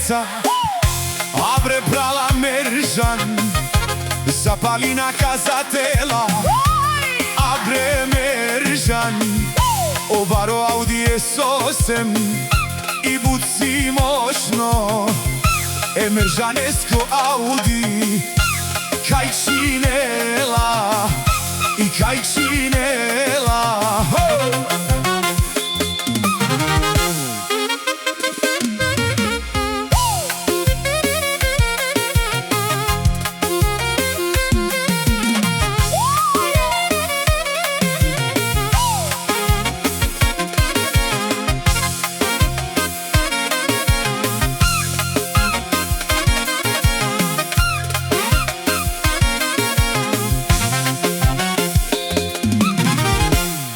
bavareca, abre prala Meržan, zapali na kazatela, abre Meržan, ovaro Audi S8 i buci moćno, Meržanesko Audi, kaj činela i kaj činela.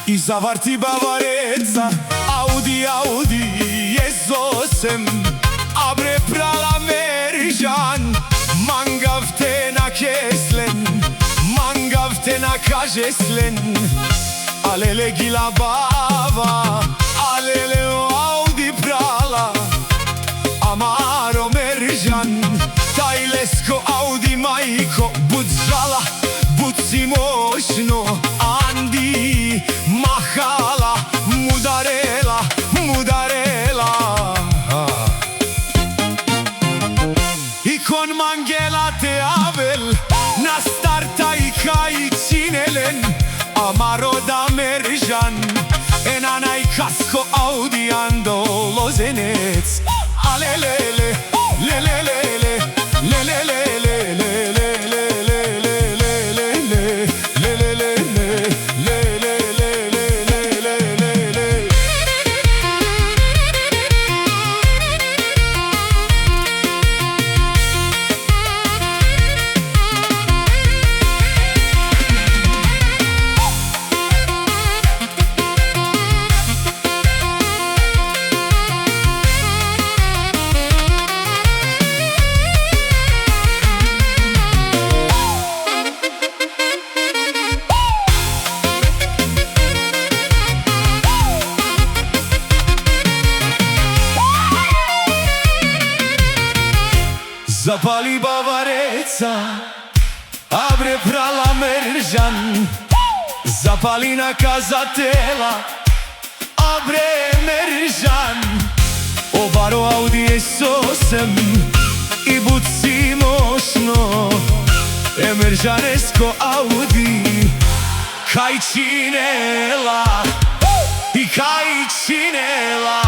I zavarti bavareca, Audi, Audi S8, abre prala Meržan, mangav te na keslen, mangav te na kažeslen, alele gila bava, alele Audi prala, amaro Meržan, tajlesko Audi majko, bud žala, bud si moćno, Andi, mahala, mudarela, mudarela. I kon mangela te avel, na starta i kaj činelen, amaro da Meržan, enanaj kasko Audi ando Lozenec, alelele, lelelele, lelelele. Zapali bavareca, abre prala Meržan, zapali na kazatela, abre Meržan, ovaro Audi S8 i buci moćno, Meržanesko Audi, kaj činela i kaj činela.